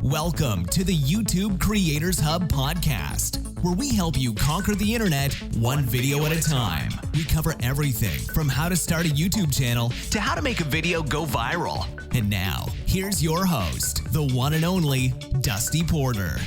Welcome to the YouTube Creators Hub podcast, where we help you conquer the internet one video at a time. We cover everything from how to start a YouTube channel to how to make a video go viral. And now, here's your host, the one and only Dusty Porter.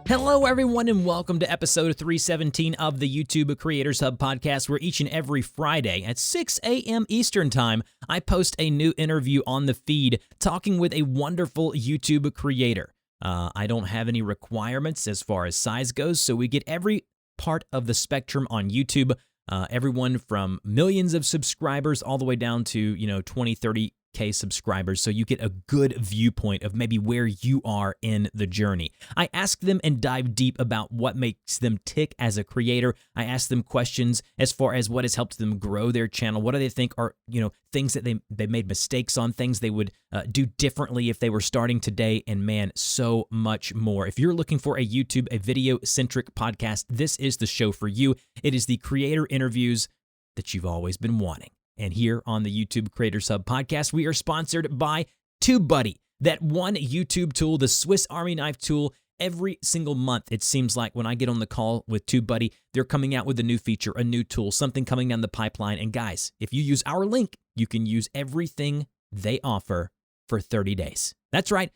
Hello, everyone, and welcome to episode 317 of the YouTube Creators Hub podcast, where each and every Friday at 6 a.m. Eastern Time, I post a new interview on the feed talking with a wonderful YouTube creator. I don't have any requirements as far as size goes, so we get every part of the spectrum on YouTube, everyone from millions of subscribers all the way down to, 20, 30K subscribers, so you get a good viewpoint of maybe where you are in the journey. I ask them and dive deep about what makes them tick as a creator. I ask them questions as far as what has helped them grow their channel. What do they think are, things that they made mistakes on, things they would do differently if they were starting today, and man, so much more. If you're looking for a video-centric podcast, this is the show for you. It is the creator interviews that you've always been wanting. And here on the YouTube Creators Hub podcast, we are sponsored by TubeBuddy, that one YouTube tool, the Swiss Army knife tool. Every single month, it seems like when I get on the call with TubeBuddy, they're coming out with a new feature, a new tool, something coming down the pipeline. And guys, if you use our link, you can use everything they offer for 30 days. That's right,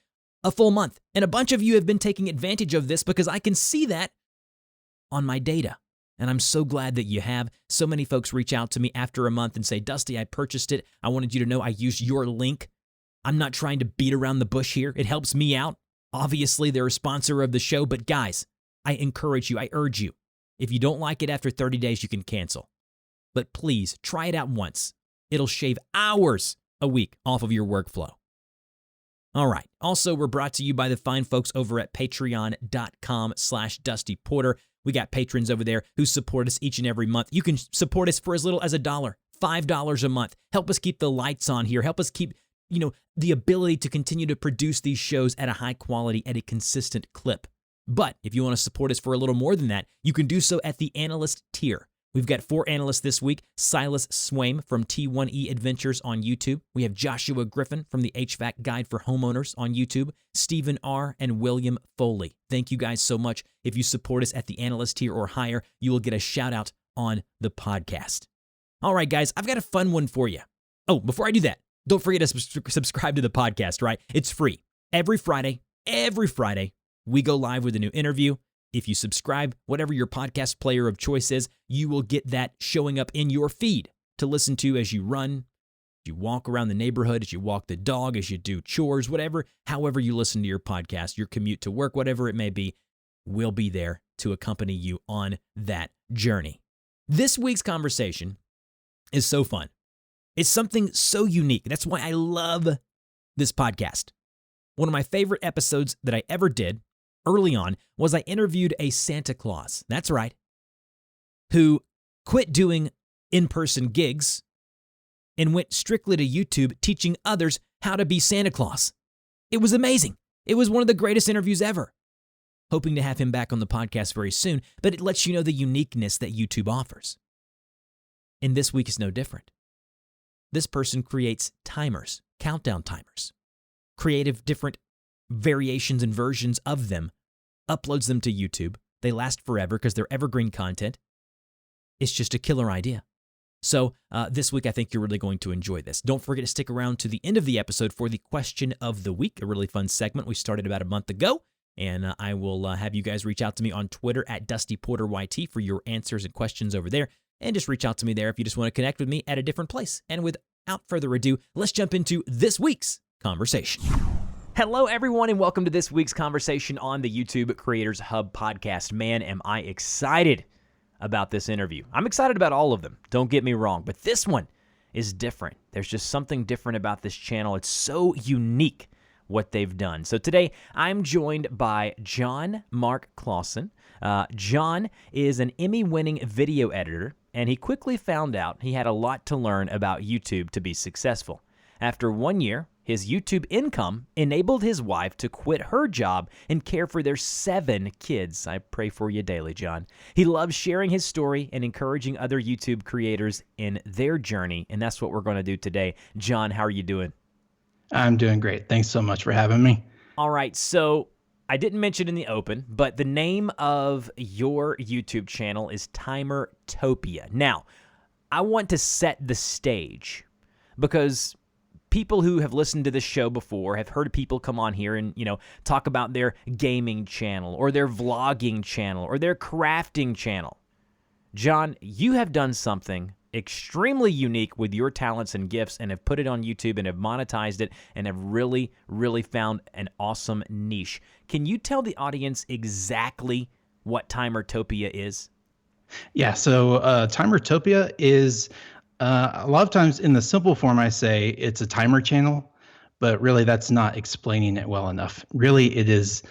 a full month. And a bunch of you have been taking advantage of this because I can see that on my data. And I'm so glad that you have. So many folks reach out to me after a month and say, Dusty, I purchased it. I wanted you to know I used your link. I'm not trying to beat around the bush here. It helps me out. Obviously, they're a sponsor of the show. But guys, I encourage you, I urge you. If you don't like it after 30 days, you can cancel. But please, try it out once. It'll shave hours a week off of your workflow. All right. Also, we're brought to you by the fine folks over at patreon.com/DustyPorter. We got patrons over there who support us each and every month. You can support us for as little as $1, $5 a month. Help us keep the lights on here. Help us keep, the ability to continue to produce these shows at a high quality, at a consistent clip. But if you want to support us for a little more than that, you can do so at the analyst tier. We've got 4 analysts this week: Silas Swaim from T1E Adventures on YouTube. We have Joshua Griffin from the HVAC Guide for Homeowners on YouTube, Stephen R., and William Foley. Thank you guys so much. If you support us at the analyst tier or higher, you will get a shout out on the podcast. All right, guys, I've got a fun one for you. Oh, before I do that, don't forget to subscribe to the podcast, right? It's free. Every Friday, we go live with a new interview. If you subscribe, whatever your podcast player of choice is, you will get that showing up in your feed to listen to as you run, as you walk around the neighborhood, as you walk the dog, as you do chores, however you listen to your podcast, your commute to work, whatever it may be, we'll be there to accompany you on that journey. This week's conversation is so fun. It's something so unique. That's why I love this podcast. One of my favorite episodes that I ever did early on was I interviewed a Santa Claus, that's right, who quit doing in-person gigs and went strictly to YouTube teaching others how to be Santa Claus. It was amazing. It was one of the greatest interviews ever. Hoping to have him back on the podcast very soon, but it lets you know the uniqueness that YouTube offers. And this week is no different. This person creates timers, countdown timers, creative different variations and versions of them, uploads them to YouTube. They last forever because they're evergreen content. It's just a killer idea. So this week, I think you're really going to enjoy this. Don't forget to stick around to the end of the episode for the question of the week, a really fun segment we started about a month ago. And I will have you guys reach out to me on Twitter at DustyPorterYT for your answers and questions over there. And just reach out to me there if you just want to connect with me at a different place. And without further ado, let's jump into this week's conversation. Hello, everyone, and welcome to this week's conversation on the YouTube Creators Hub podcast. Man, am I excited about this interview. I'm excited about all of them, don't get me wrong, but this one is different. There's just something different about this channel. It's so unique what they've done. So today, I'm joined by John Mark Clawson. John is an Emmy-winning video editor, and he quickly found out he had a lot to learn about YouTube to be successful. After 1 year, his YouTube income enabled his wife to quit her job and care for their 7 kids. I pray for you daily, John. He loves sharing his story and encouraging other YouTube creators in their journey, and that's what we're going to do today. John, how are you doing? I'm doing great. Thanks so much for having me. All right, so I didn't mention in the open, but the name of your YouTube channel is TimerTopia. Now, I want to set the stage because people who have listened to this show before have heard people come on here and, talk about their gaming channel or their vlogging channel or their crafting channel. John, you have done something extremely unique with your talents and gifts and have put it on YouTube and have monetized it and have really, really found an awesome niche. Can you tell the audience exactly what TimerTopia is? Yeah, so TimerTopia is a lot of times in the simple form I say it's a timer channel, but really that's not explaining it well enough. Really, it is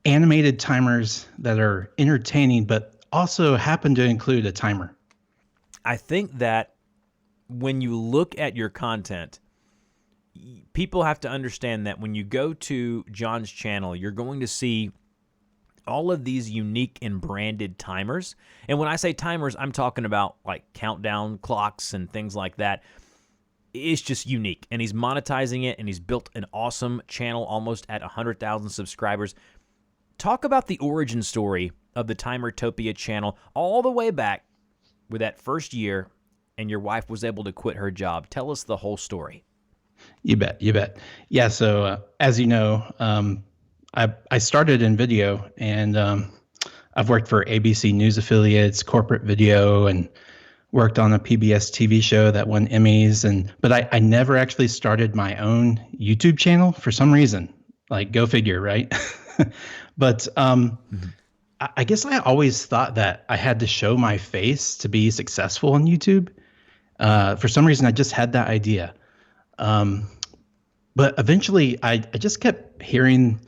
animated timers that are entertaining, but also happen to include a timer. I think that when you look at your content, people have to understand that when you go to John's channel, you're going to see all of these unique and branded timers. And when I say timers, I'm talking about like countdown clocks and things like that. It's just unique. And he's monetizing it, and he's built an awesome channel almost at 100,000 subscribers. Talk about the origin story of the TimerTopia channel all the way back with that first year, and your wife was able to quit her job. Tell us the whole story. You bet. Yeah, so as you know, I started in video, and I've worked for ABC News affiliates, corporate video, and worked on a PBS TV show that won Emmys. But I never actually started my own YouTube channel for some reason. Like, go figure, right? But I guess I always thought that I had to show my face to be successful on YouTube. For some reason, I just had that idea. But eventually, I just kept hearing,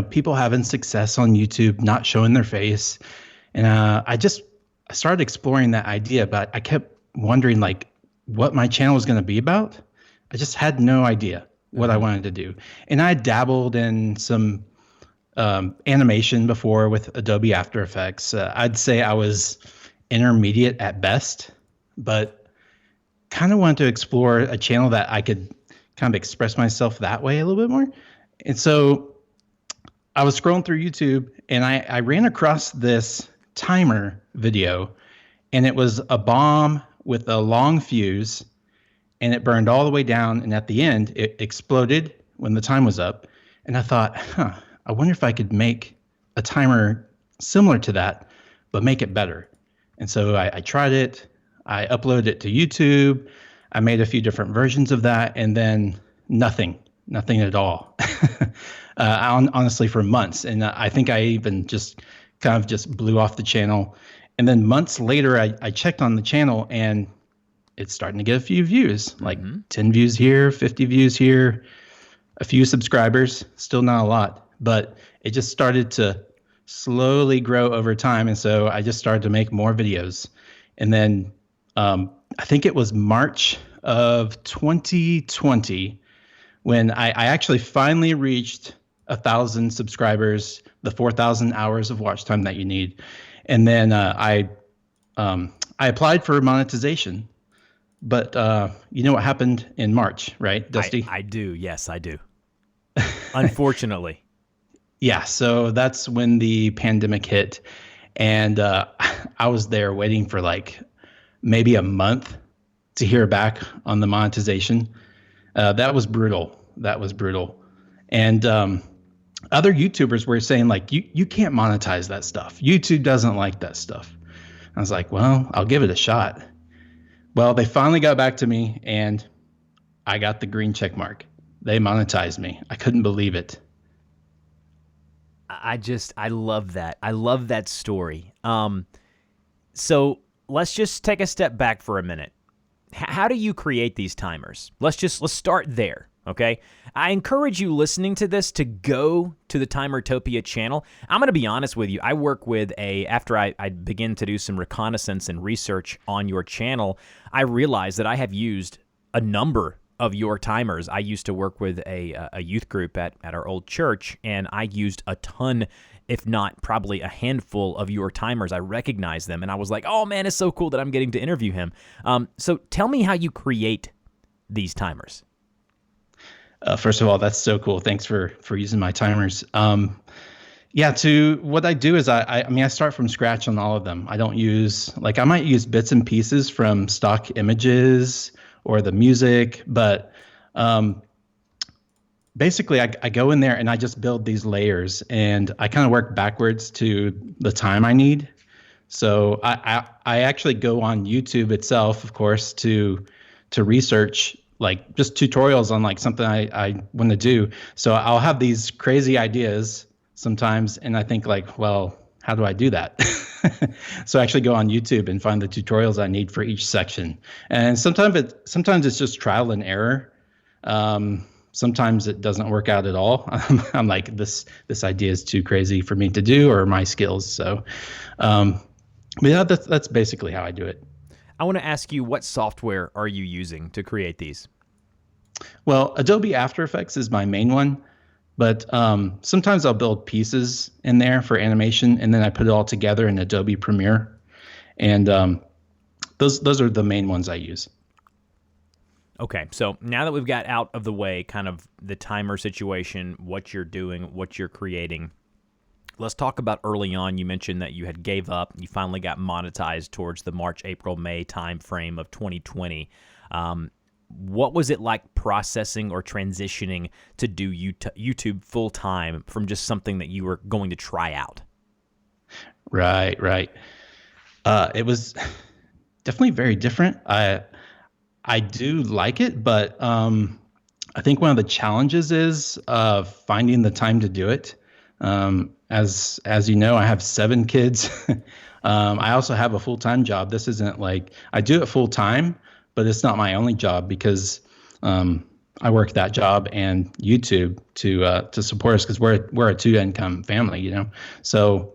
people having success on YouTube, not showing their face. And I started exploring that idea, but I kept wondering, like, what my channel was going to be about. I just had no idea what I wanted to do. And I dabbled in some animation before with Adobe After Effects. I'd say I was intermediate at best, but kind of wanted to explore a channel that I could kind of express myself that way a little bit more. And so I was scrolling through YouTube, and I ran across this timer video, and it was a bomb with a long fuse, and it burned all the way down. And at the end, it exploded when the time was up. And I thought, I wonder if I could make a timer similar to that, but make it better. And so I tried it. I uploaded it to YouTube. I made a few different versions of that, and then nothing at all. Honestly, for months. And I think I even just kind of just blew off the channel. And then months later, I checked on the channel, and it's starting to get a few views, like 10 views here, 50 views here, a few subscribers, still not a lot. But it just started to slowly grow over time. And so I just started to make more videos. And then I think it was March of 2020 when I actually finally reached 1,000 subscribers, the 4,000 hours of watch time that you need. And then I applied for monetization. But you know what happened in March, right, Dusty? I do. Yes, I do. Unfortunately. Yeah, so that's when the pandemic hit, and I was there waiting for like maybe a month to hear back on the monetization. That was brutal. And other YouTubers were saying, like, you can't monetize that stuff. YouTube doesn't like that stuff. I was like, well, I'll give it a shot. Well, they finally got back to me, and I got the green check mark. They monetized me. I couldn't believe it. I love that. I love that story. So let's just take a step back for a minute. How do you create these timers? Let's start there. Okay. I encourage you listening to this to go to the TimerTopia channel. I'm going to be honest with you. I work with after I begin to do some reconnaissance and research on your channel, I realized that I have used a number of your timers. I used to work with a youth group at our old church, and I used a ton, if not probably a handful of your timers. I recognized them, and I was like, oh man, it's so cool that I'm getting to interview him. So tell me how you create these timers. First of all, that's so cool. Thanks for using my timers. Yeah, to what I do is I start from scratch on all of them. I don't use I might use bits and pieces from stock images or the music, but basically I go in there and I just build these layers and I kind of work backwards to the time I need. So I actually go on YouTube itself, of course, to research just tutorials on something I want to do. So I'll have these crazy ideas sometimes, and I think well, how do I do that? So I actually go on YouTube and find the tutorials I need for each section. And sometimes it's just trial and error. Sometimes it doesn't work out at all. I'm like, this idea is too crazy for me to do, or my skills. So, but yeah, that's basically how I do it. I want to ask you, what software are you using to create these? Well, Adobe After Effects is my main one, but sometimes I'll build pieces in there for animation, and then I put it all together in Adobe Premiere. And those are the main ones I use. Okay, so now that we've got out of the way kind of the timer situation, what you're doing, what you're creating, let's talk about early on. You mentioned that you had gave up. You finally got monetized towards the March, April, May time frame of 2020. What was it like processing or transitioning to do YouTube full time from just something that you were going to try out? Right. It was definitely very different. I do like it, but I think one of the challenges is finding the time to do it. As you know, I have 7 kids. I also have a full-time job. This isn't I do it full-time, but it's not my only job because I work that job and YouTube to support us because we're a 2-income family, So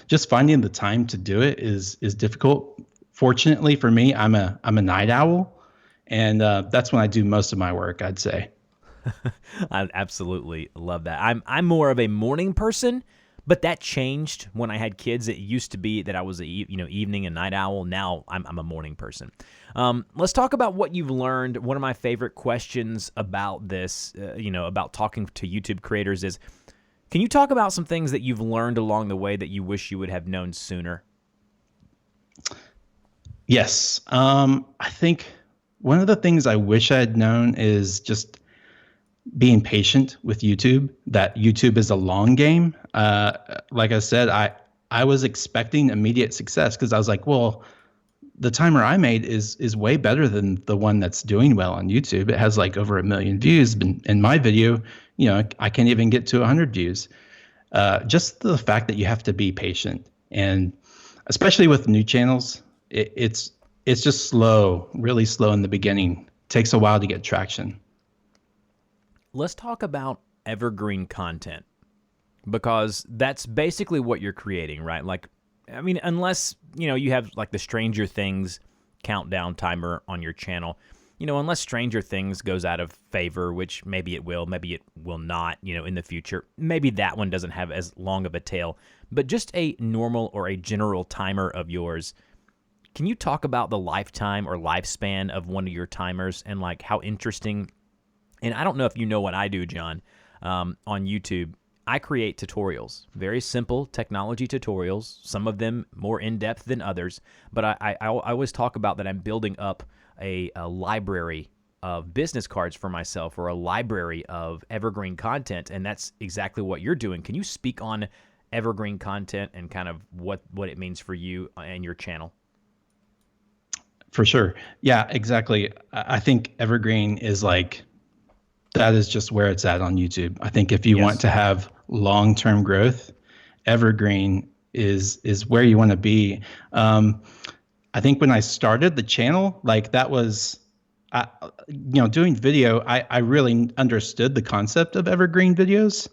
just finding the time to do it is difficult. Fortunately for me, I'm a night owl, and that's when I do most of my work, I'd say. I absolutely love that. I'm more of a morning person, but that changed when I had kids. It used to be that I was a evening and night owl. Now I'm a morning person. Let's talk about what you've learned. One of my favorite questions about this, about talking to YouTube creators is, can you talk about some things that you've learned along the way that you wish you would have known sooner? Yes. I think one of the things I wish I had known is just being patient with YouTube, that YouTube is a long game. Like I said, I was expecting immediate success because I was like, well, the timer I made is way better than the one that's doing well on YouTube. It has over 1 million views. In my video, I can't even get to 100 views. Just the fact that you have to be patient, and especially with new channels, it's just slow, really slow in the beginning. It takes a while to get traction. Let's talk about evergreen content, because that's basically what you're creating, right? Unless, you have the Stranger Things countdown timer on your channel, unless Stranger Things goes out of favor, which maybe it will not, in the future. Maybe that one doesn't have as long of a tail, but just a normal or a general timer of yours. Can you talk about the lifetime or lifespan of one of your timers and how interesting? And I don't know if you know what I do, John, on YouTube. I create tutorials, very simple technology tutorials, some of them more in-depth than others. But I always talk about that I'm building up a library of business cards for myself, or a library of evergreen content, and that's exactly what you're doing. Can you speak on evergreen content and kind of what it means for you and your channel? For sure. Yeah, exactly. I think evergreen is that is just where it's at on YouTube. I think if you want to have long-term growth, evergreen is where you want to be. I think when I started the channel, that was, doing video, I really understood the concept of evergreen videos.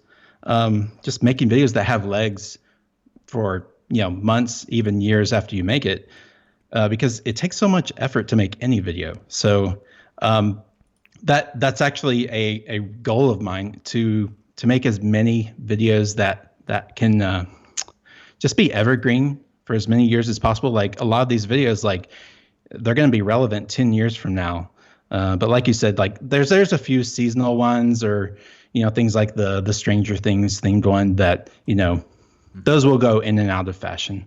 Just making videos that have legs for, months, even years after you make it, because it takes so much effort to make any video. So, that's actually a goal of mine to make as many videos that can just be evergreen for as many years as possible. A lot of these videos, they're going to be relevant 10 years from now. But like you said, like there's a few seasonal ones, or things like the Stranger Things themed one that those will go in and out of fashion.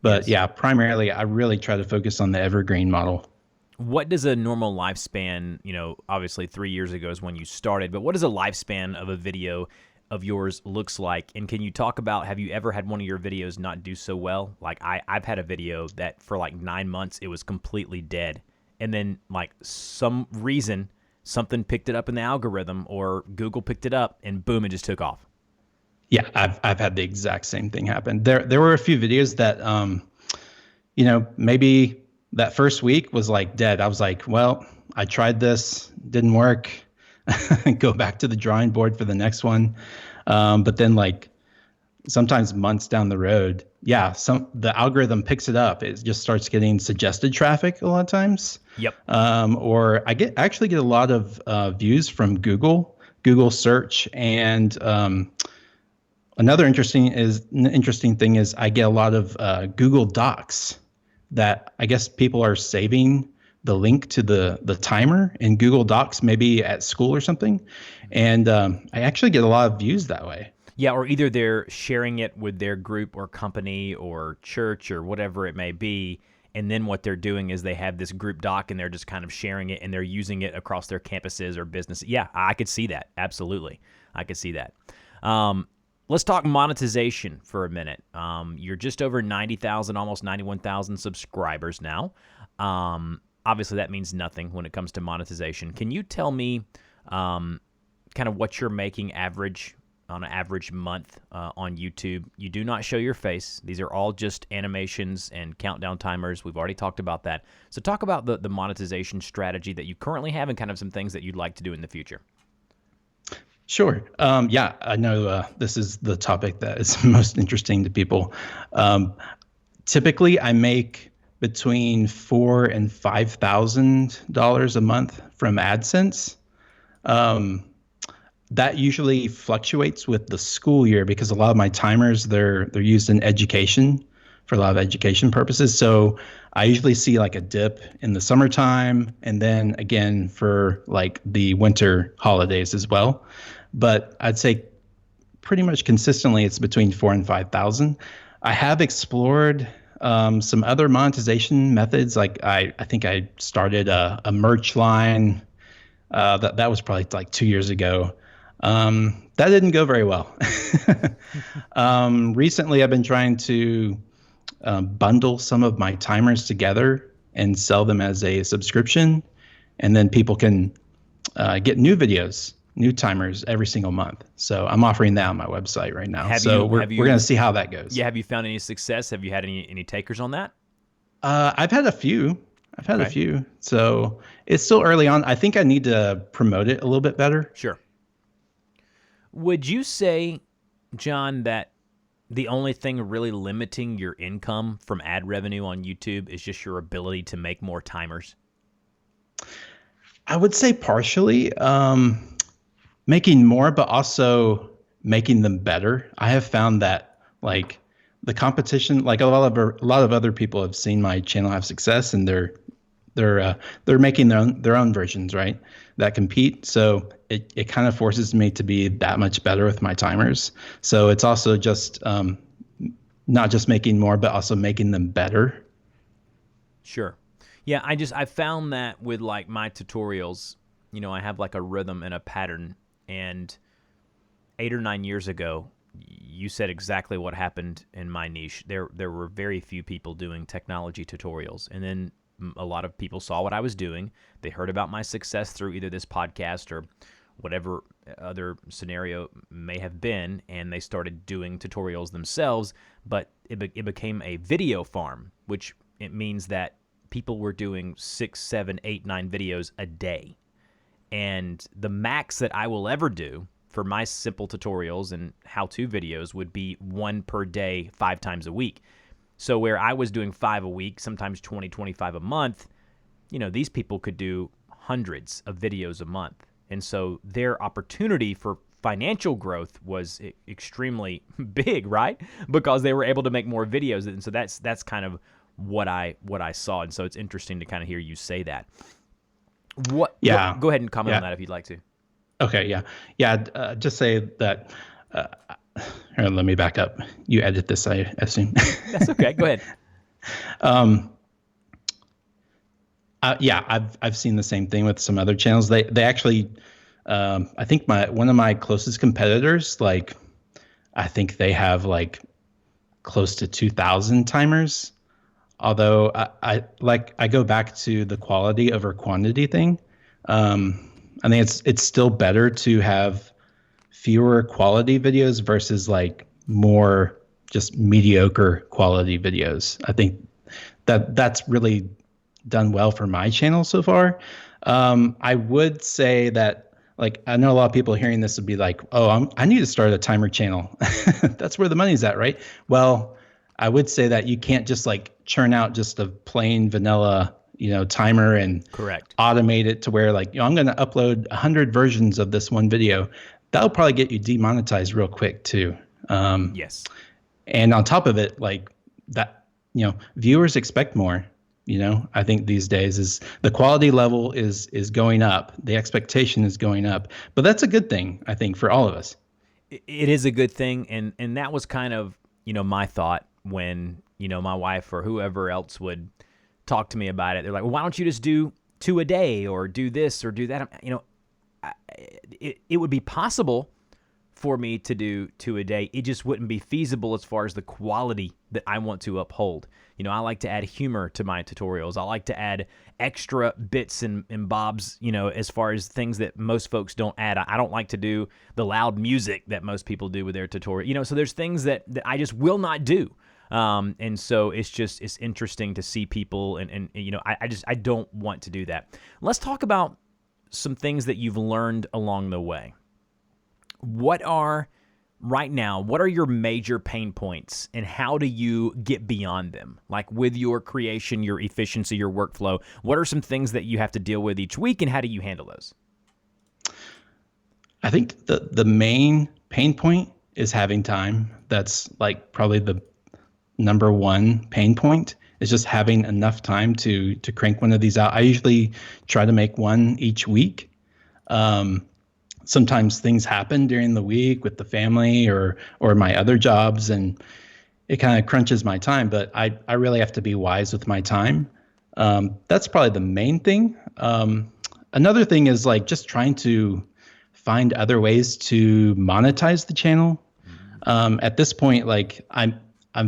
But Yes. yeah, primarily I really try to focus on the evergreen model. What does a normal lifespan, obviously 3 years ago is when you started, but what does a lifespan of a video of yours looks like? And can you talk about, have you ever had one of your videos not do so well? Like I've had a video that for like 9 months, it was completely dead. And then like some reason, something picked it up in the algorithm or Google picked it up and boom, it just took off. Yeah, I've had the exact same thing happen. There were a few videos that maybe that first week was like dead. I was like, well, I tried this, didn't work. Go back to the drawing board for the next one. But then like sometimes months down the road, the algorithm picks it up. It just starts getting suggested traffic a lot of times. Yep. Or I actually get a lot of views from Google search, and another interesting thing is I get a lot of Google Docs that I guess people are saving the link to the timer in Google Docs, maybe at school or something. And I actually get a lot of views that way. Yeah, or either they're sharing it with their group or company or church or whatever it may be, and then what they're doing is they have this group doc and they're just kind of sharing it and they're using it across their campuses or business. Yeah, I could see that. Absolutely. I could see that. Let's talk monetization for a minute. You're just over 90,000, almost 91,000 subscribers now. Obviously, that means nothing when it comes to monetization. Can you tell me kind of what you're making on an average month on YouTube? You do not show your face. These are all just animations and countdown timers. We've already talked about that. So talk about the monetization strategy that you currently have and kind of some things that you'd like to do in the future. Sure. Yeah, I know this is the topic that is most interesting to people. Typically, I make between $4,000 and $5,000 a month from AdSense. That usually fluctuates with the school year because a lot of my timers they're used in education for a lot of education purposes. So I usually see like a dip in the summertime and then again for like the winter holidays as well. But I'd say pretty much consistently it's between 4,000 and 5,000. I have explored some other monetization methods. Like I think I started a merch line. That was probably like 2 years ago. That didn't go very well. Recently, I've been trying to bundle some of my timers together and sell them as a subscription, and then people can get new videos, new timers every single month. So I'm offering that on my website right now. We're going to see how that goes. Yeah, have you found any success? Have you had any takers on that? I've had a few. A few. So it's still early on. I think I need to promote it a little bit better. Sure. Would you say, John, that the only thing really limiting your income from ad revenue on YouTube is just your ability to make more timers? I would say partially making more, but also making them better. I have found that like the competition, like a lot of other people have seen my channel have success, and they're making their own versions, right, that compete. So it kind of forces me to be that much better with my timers. So it's also just not just making more, but also making them better. Sure. Yeah, I found that with like my tutorials, I have like a rhythm and a pattern, and 8 or 9 years ago, you said exactly what happened in my niche. There were very few people doing technology tutorials, and then a lot of people saw what I was doing. They heard about my success through either this podcast or whatever other scenario may have been, and they started doing tutorials themselves, but it became a video farm, which it means that people were doing 6, 7, 8, 9 videos a day. And the max that I will ever do for my simple tutorials and how-to videos would be 1 per day, 5 times a week. So where I was doing 5 a week, sometimes 20, 25 a month, these people could do hundreds of videos a month. And so their opportunity for financial growth was extremely big, right? Because they were able to make more videos. And so that's kind of what I saw. And so it's interesting to kind of hear you say that. Yeah. Go ahead and comment Yeah. on that if you'd like to. Okay. Yeah. Yeah. Just say that. Let me back up. You edit this, I assume. That's okay. Go ahead. Yeah, I've seen the same thing with some other channels. They actually, I think one of my closest competitors, like, I think they have like close to 2,000 timers. Although I go back to the quality over quantity thing. I think it's still better to have fewer quality videos versus like more just mediocre quality videos. I think that's really done well for my channel so far. I would say that, like, I know a lot of people hearing this would be like, oh, I need to start a timer channel. That's where the money's at, right? Well, I would say that you can't just like churn out just a plain vanilla, timer and Correct. automate it to where like, I'm going to upload 100 versions of this one video. That'll probably get you demonetized real quick too. Yes. And on top of it, like that, viewers expect more. I think these days is the quality level is going up. The expectation is going up, but that's a good thing, I think, for all of us. It is a good thing. And that was kind of, my thought when, my wife or whoever else would talk to me about it. They're like, well, why don't you just do 2 a day or do this or do that? It would be possible for me to do 2 a day. It just wouldn't be feasible as far as the quality that I want to uphold. I like to add humor to my tutorials. I like to add extra bits and bobs, as far as things that most folks don't add. I don't like to do the loud music that most people do with their tutorial. So there's things that I just will not do. And so it's interesting to see people and I don't want to do that. Let's talk about some things that you've learned along the way. What are your major pain points and how do you get beyond them? Like with your creation, your efficiency, your workflow, what are some things that you have to deal with each week and how do you handle those? I think the main pain point is having time. That's like probably the number one pain point is just having enough time to crank one of these out. I usually try to make one each week. Sometimes things happen during the week with the family or my other jobs, and it kind of crunches my time, but I really have to be wise with my time. That's probably the main thing. Another thing is like just trying to find other ways to monetize the channel. At this point, like I'm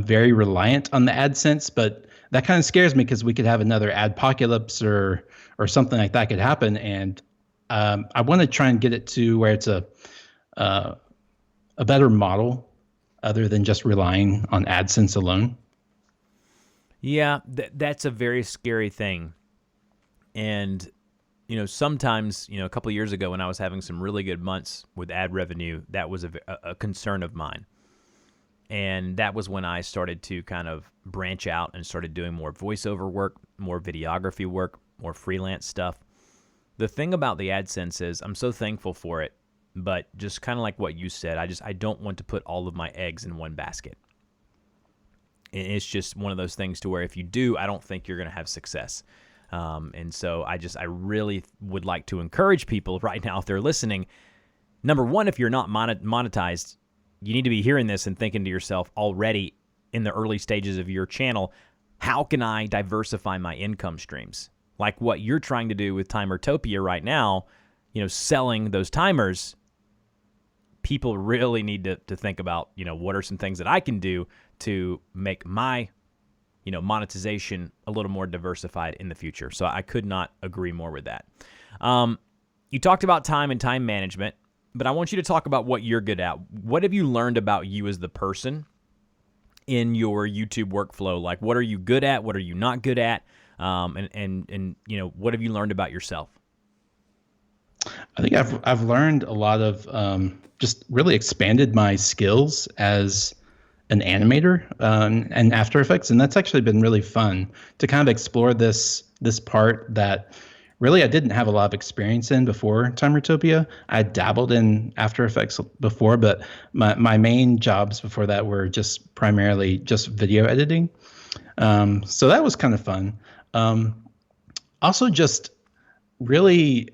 very reliant on the AdSense, but that kind of scares me because we could have another adpocalypse or something like that could happen. And I want to try and get it to where it's a better model other than just relying on AdSense alone. Yeah, that's a very scary thing. And, sometimes, a couple of years ago when I was having some really good months with ad revenue, that was a concern of mine. And that was when I started to kind of branch out and started doing more voiceover work, more videography work, more freelance stuff. The thing about the AdSense is I'm so thankful for it, but just kind of like what you said, I don't want to put all of my eggs in one basket. It's just one of those things to where if you do, I don't think you're going to have success. And so I really would like to encourage people right now, if they're listening, number one, if you're not monetized, you need to be hearing this and thinking to yourself already in the early stages of your channel, how can I diversify my income streams? Like what you're trying to do with TimerTopia right now, selling those timers, people really need to think about, what are some things that I can do to make my, monetization a little more diversified in the future. So I could not agree more with that. You talked about time and time management, but I want you to talk about what you're good at. What have you learned about you as the person in your YouTube workflow? Like, what are you good at? What are you not good at? And what have you learned about yourself? I think I've learned a lot of just really expanded my skills as an animator and After Effects, and that's actually been really fun to kind of explore this part that really I didn't have a lot of experience in before TimerTopia. I dabbled in After Effects before, but my main jobs before that were just primarily just video editing. So that was kind of fun. Also just really,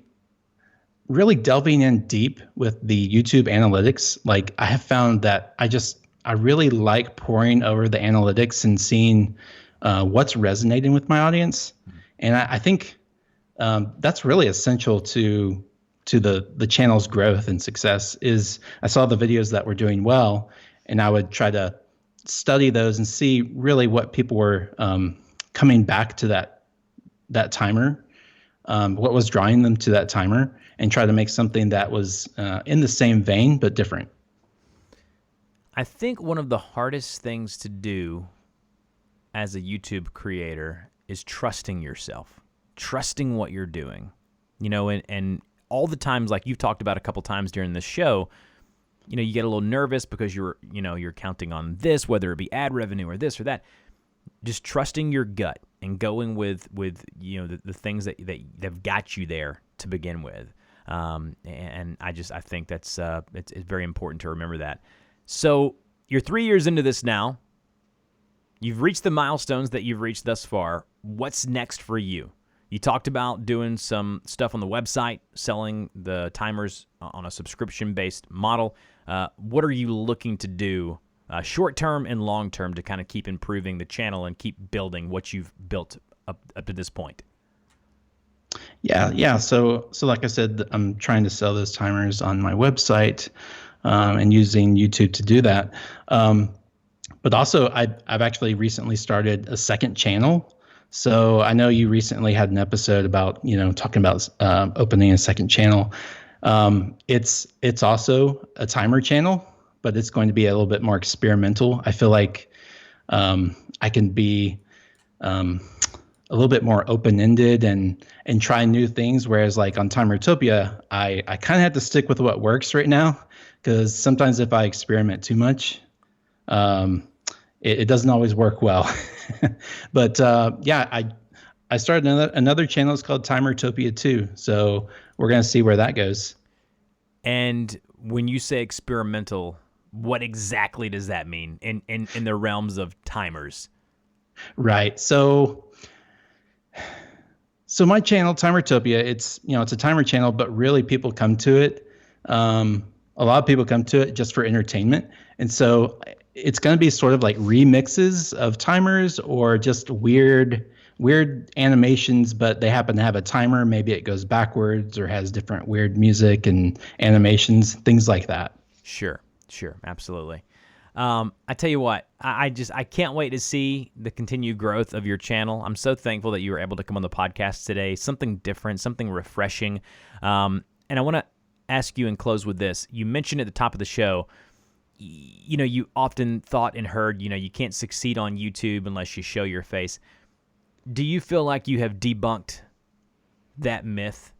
really delving in deep with the YouTube analytics, like I have found that I really like poring over the analytics and seeing what's resonating with my audience. And I think that's really essential to the channel's growth and success. Is I saw the videos that were doing well, and I would try to study those and see really what people were coming back to that timer, what was drawing them to that timer, and try to make something that was in the same vein but different. I think one of the hardest things to do as a YouTube creator is trusting yourself, trusting what you're doing. And all the times, like you've talked about a couple times during this show, you get a little nervous because you're counting on this, whether it be ad revenue or this or that. Just trusting your gut and going with the things that have got you there to begin with. And I think that's it's very important to remember that. So you're 3 years into this now. You've reached the milestones that you've reached thus far. What's next for you? You talked about doing some stuff on the website, selling the timers on a subscription-based model. What are you looking to do short-term and long-term to kind of keep improving the channel and keep building what you've built up to this point? Yeah. So like I said, I'm trying to sell those timers on my website and using YouTube to do that. But also, I've actually recently started a second channel. So I know you recently had an episode about talking about opening a second channel. It's also a timer channel, but it's going to be a little bit more experimental. I feel like I can be a little bit more open-ended and try new things. Whereas like on TimerTopia, I kind of have to stick with what works right now, because sometimes if I experiment too much, it doesn't always work well. But I started another channel. It's called TimerTopia 2. So we're going to see where that goes. And when you say experimental, what exactly does that mean in the realms of timers? Right. So my channel, TimerTopia, it's a timer channel, but really people come to it. A lot of people come to it just for entertainment. And so it's going to be sort of like remixes of timers or just weird animations, but they happen to have a timer. Maybe it goes backwards or has different weird music and animations, things like that. Sure, absolutely. I tell you what, I can't wait to see the continued growth of your channel. I'm so thankful that you were able to come on the podcast today. Something different, something refreshing. And I want to ask you and close with this. You mentioned at the top of the show, you often thought and heard, you can't succeed on YouTube unless you show your face. Do you feel like you have debunked that myth?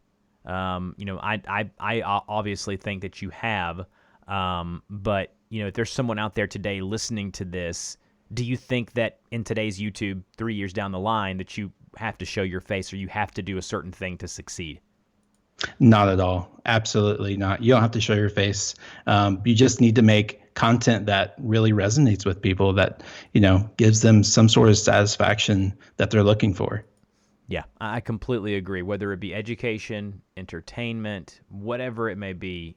I obviously think that you have, but if there's someone out there today listening to this, do you think that in today's YouTube, 3 years down the line, that you have to show your face or you have to do a certain thing to succeed? Not at all. Absolutely not. You don't have to show your face. You just need to make content that really resonates with people, that, gives them some sort of satisfaction that they're looking for. Yeah, I completely agree. Whether it be education, entertainment, whatever it may be,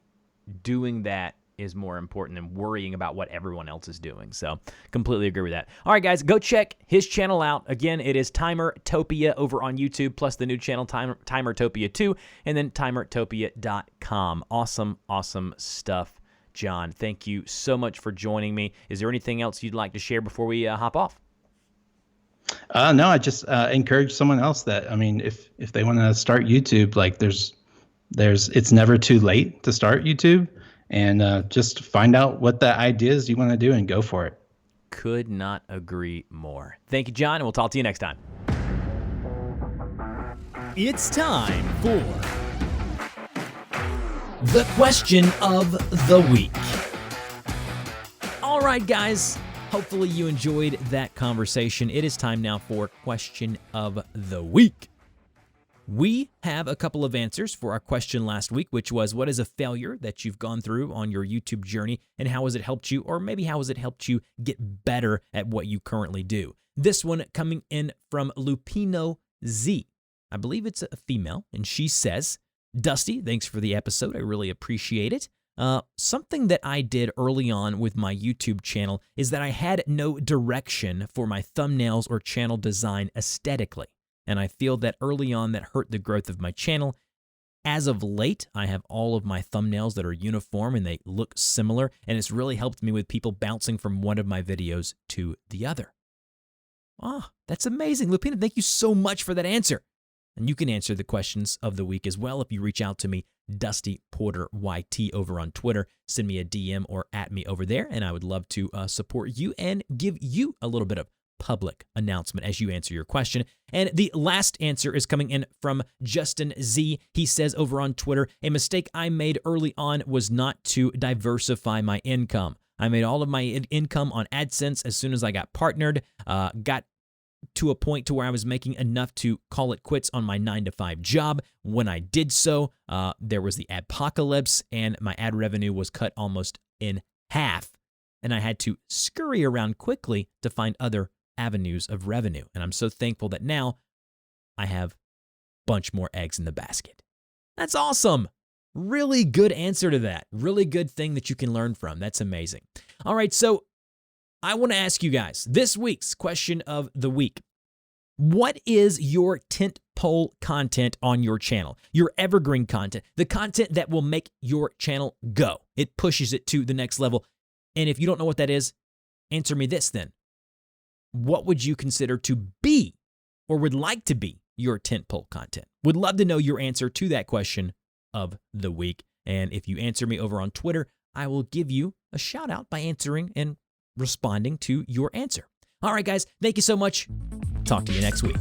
doing that is more important than worrying about what everyone else is doing. So completely agree with that. All right, guys, go check his channel out. Again, it is TimerTopia over on YouTube, plus the new channel, TimerTopia 2, and then TimerTopia.com. Awesome stuff, John. Thank you so much for joining me. Is there anything else you'd like to share before we hop off? No, I just encourage someone else that, if they want to start YouTube, like it's never too late to start YouTube. And just find out what the ideas you want to do and go for it. Could not agree more. Thank you, John, and we'll talk to you next time. It's time for the question of the week. All right, guys. Hopefully you enjoyed that conversation. It is time now for question of the week. We have a couple of answers for our question last week, which was, what is a failure that you've gone through on your YouTube journey, and how has it helped you, or maybe how has it helped you get better at what you currently do? This one coming in from Lupino Z. I believe it's a female, and she says, Dusty, thanks for the episode. I really appreciate it. Something that I did early on with my YouTube channel is that I had no direction for my thumbnails or channel design aesthetically. And I feel that early on that hurt the growth of my channel. As of late, I have all of my thumbnails that are uniform and they look similar, and it's really helped me with people bouncing from one of my videos to the other. Ah, that's amazing. Lupina, thank you so much for that answer. And you can answer the questions of the week as well if you reach out to me, Dusty Porter YT, over on Twitter. Send me a DM or at me over there, and I would love to support you and give you a little bit of public announcement as you answer your question. And the last answer is coming in from Justin Z. He says over on Twitter, a mistake I made early on was not to diversify my income. I made all of my income on AdSense as soon as I got partnered, got to a point to where I was making enough to call it quits on my 9-to-5 job. When I did so, there was the adpocalypse and my ad revenue was cut almost in half. And I had to scurry around quickly to find other avenues of revenue. And I'm so thankful that now I have a bunch more eggs in the basket. That's awesome. Really good answer to that. Really good thing that you can learn from. That's amazing. All right, so I want to ask you guys this week's question of the week. What is your tentpole content on your channel? Your evergreen content, the content that will make your channel go. It pushes it to the next level. And if you don't know what that is, answer me this then. What would you consider to be or would like to be your tentpole content? Would love to know your answer to that question of the week. And if you answer me over on Twitter, I will give you a shout out by answering and responding to your answer. All right, guys, thank you so much. Talk to you next week.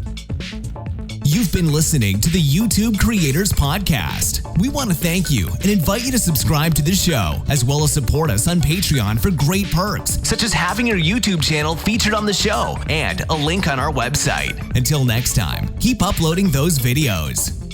You've been listening to the YouTube Creators Podcast. We want to thank you and invite you to subscribe to the show, as well as support us on Patreon for great perks, such as having your YouTube channel featured on the show and a link on our website. Until next time, keep uploading those videos.